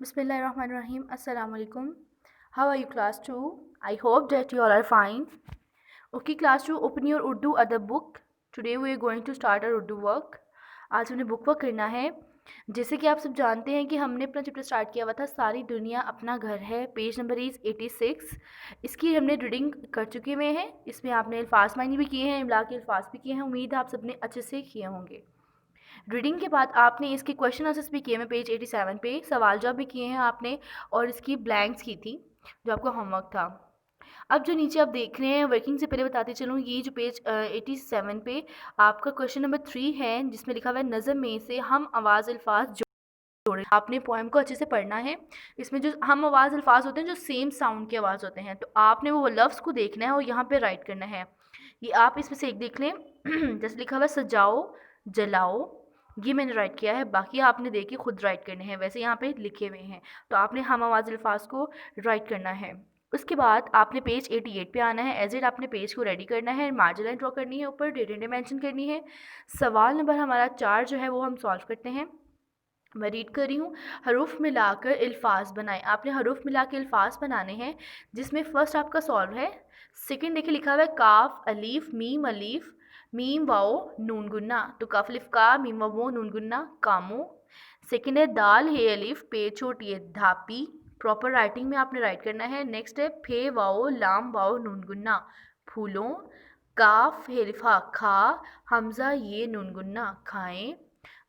Bismillahirrahmanirrahim. Assalamu alaikum. How are you, class 2? I hope that you all are fine. Okay, class 2, open your Urdu other book. Today we are going to start our Urdu work. आज हमने book work करना है। जैसे कि आप सब जानते हैं कि हमने अपना चैप्टर स्टार्ट किया हुआ था सारी दुनिया अपना घर है। Page number is 86। इसकी हमने रीडिंग कर चुके हुए हैं। इसमें आपने अल्फाज मायने भी किए हैं, इमला के अल्फाज भी किए हैं। उम्मीद है आप सबने अच्छे से किए होंगे। रीडिंग के बाद आपने इसके क्वेश्चन आंसर्स भी किए हैं पेज 87 पे, सवाल जवाब भी किए हैं आपने, और इसकी ब्लैंक्स की थी जो आपका होमवर्क था। अब जो नीचे आप देख रहे हैं, वर्किंग से पहले बताते चलूँ, ये जो पेज 87 पे आपका क्वेश्चन नंबर 3 है, जिसमें लिखा हुआ है नज़म में से हम आवाज़ अल्फाज जोड़े। आपने पोएम को अच्छे से पढ़ना है। इसमें जो हम आवाज़ अल्फाज होते हैं जो सेम साउंड के आवाज़ होते हैं, तो आपने वो लफ्ज़ को देखना है और यहाँ पे राइट करना है। ये आप इसमें से एक देख लें। जैसे लिखा हुआ है सजाओ जलाओ, ये मैंने राइट किया है, बाकी आपने देख के खुद राइट करने हैं। वैसे यहाँ पे लिखे हुए हैं, तो आपने हम आवाज़ अल्फाज को राइट करना है। उसके बाद आपने पेज 88 पे आना है। एज इट आपने पेज को रेडी करना है, मार्जिन लाइन ड्रॉ करनी है, ऊपर डेट एंड डे मेंशन करनी है। सवाल नंबर हमारा 4 जो है वो हम सॉल्व करते हैं। मैं रीड कर रही हूँ। हरूफ मिलाकर अल्फाज बनाएं। आपने हरूफ मिला के अल्फाज बनाने हैं, जिसमें फर्स्ट आपका सॉल्व है। सेकंड देखिए लिखा हुआ है काफ अलीफ मीम वाओ नून गुन्ना, तो काफ अलिफ का मीम वाओ नून गुन्ना कामो। सेकंड है दाल हे अलिफ पे छोटी है धापी, प्रॉपर राइटिंग में आपने राइट करना है। नेक्स्ट है फे वाओ लाम वाओ नून गुन्ना फूलों, काफ हेलिफा खा हमजा ये नून गुन्ना खाएं,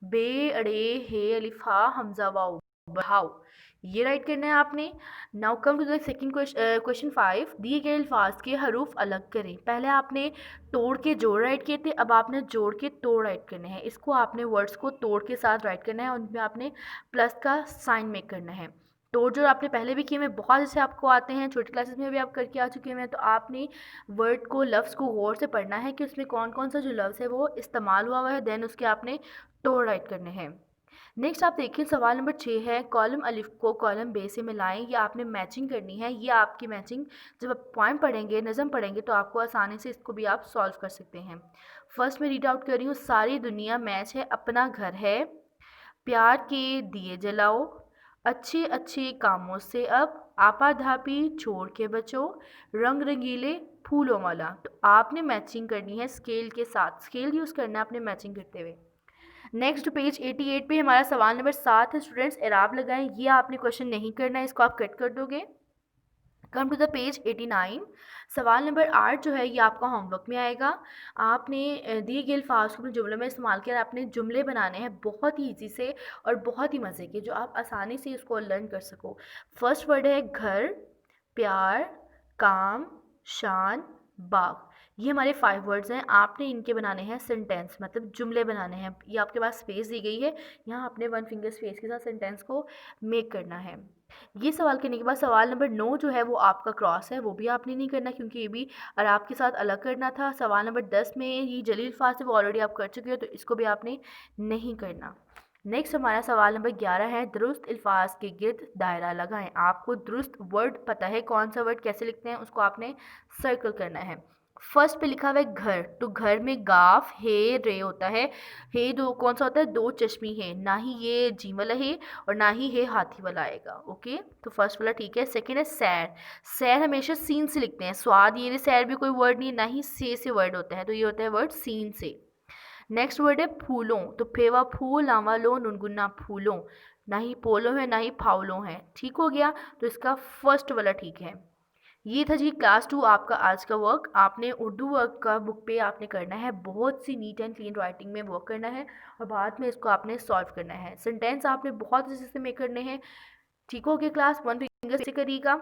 बे अड़े हे अलिफा हमजा वाओ बढ़ाओ। ये राइट करना है आपने। Now come to the second question 5। दिए गए अल्फाज के हरूफ अलग करें। पहले आपने तोड़ के जोड़ राइट किए थे, अब आपने जोड़ के तोड़ राइट करने हैं। इसको आपने वर्ड्स को तोड़ के साथ राइट करना है और उनमें आपने प्लस का साइन मेक करना है। तोड़ जोड़ आपने पहले भी किए हुए, बहुत जैसे आपको आते हैं, छोटी क्लासेस में भी आप करके आ चुके हैं। तो आपने वर्ड को लफ्ज़ को गौर से पढ़ना है कि उसमें कौन कौन सा जो लफ्ज़ है वो इस्तेमाल हुआ है, देन उसके आपने तोड़ राइट करने हैं। नेक्स्ट आप देखिए सवाल नंबर 6 है, कॉलम अलिफ को कॉलम बे से मिलाएं। ये आपने मैचिंग करनी है। ये आपकी मैचिंग जब आप पोएम पढ़ेंगे, नज़म पढ़ेंगे, तो आपको आसानी से इसको भी आप सॉल्व कर सकते हैं। फर्स्ट में रीड आउट कर रही हूँ। सारी दुनिया मैच है अपना घर है, प्यार के दिए जलाओ, अच्छे अच्छे कामों से अब आपाधापी छोड़ के बचो, रंग रंगीले फूलों वाला। तो आपने मैचिंग करनी है स्केल के साथ, स्केल यूज़ करना है आपने मैचिंग करते हुए। नेक्स्ट पेज 88 पे हमारा सवाल नंबर 7 है। स्टूडेंट्स एराब लगाएं। ये आपने क्वेश्चन नहीं करना है, इसको आप कट कर दोगे। Come to the page 89। सवाल नंबर 8 जो है ये आपका होमवर्क में आएगा। आपने दिए गए अल्फाज को अपने जुमलों में इस्तेमाल किया, आपने जुमले बनाने हैं बहुत ही ईजी से और बहुत ही मज़े के, जो आप आसानी से इसको लर्न कर सको। फर्स्ट वर्ड है घर, प्यार, काम, शान, बाग। ये हमारे 5 वर्ड्स हैं। आपने इनके बनाने हैं सेंटेंस, मतलब जुमले बनाने हैं। ये आपके पास स्पेस दी गई है, यहाँ आपने 1 फिंगर स्पेस के साथ सेंटेंस को मेक करना है। ये सवाल करने के बाद सवाल नंबर 9 जो है वो आपका क्रॉस है, वो भी आपने नहीं करना क्योंकि ये भी और आपके साथ अलग करना था। सवाल नंबर 10 में ये जलील फास है, वो ऑलरेडी आप कर चुके हो, तो इसको भी आपने नहीं करना। नेक्स्ट हमारा सवाल नंबर 11 है, दुरुस्त अल्फाज के गिर्द दायरा लगाएं। आपको दुरुस्त वर्ड पता है, कौन सा वर्ड कैसे लिखते हैं, उसको आपने सर्कल करना है। फर्स्ट पे लिखा हुआ है घर, तो घर में गाफ हे रे होता है। हे दो कौन सा होता है, दो चश्मी है, ना ही ये जी वाला है और ना ही है हाथी वाला आएगा। ओके, तो फर्स्ट वाला ठीक है। सेकंड है सैर, सैर हमेशा सीन से लिखते हैं। स्वाद ये सैर भी कोई वर्ड नहीं है, ना ही से वर्ड होता है, तो ये होता है वर्ड सीन से। नेक्स्ट वर्ड है फूलों, तो फेवा फूल आवा लो नुनगुन्ना फूलों, ना ही पोलो है ना ही फाउलों है। ठीक हो गया, तो इसका फर्स्ट वाला ठीक है। ये था जी क्लास 2 आपका आज का वर्क। आपने उर्दू वर्क का बुक पे आपने करना है, बहुत C neat and clean writing में वर्क करना है और बाद में इसको आपने सॉल्व करना है। सेंटेंस आपने बहुत अच्छे से मेक करने हैं। ठीक हो गया क्लास 1 फिंगर से करिएगा,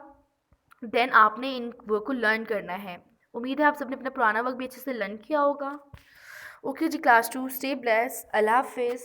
देन आपने इन वर्क को लर्न करना है। उम्मीद है आप सबने अपना पुराना वर्क भी अच्छे से लर्न किया होगा। ओके जी क्लास 2, स्टे ब्लेस, अल्लाह हाफिज़।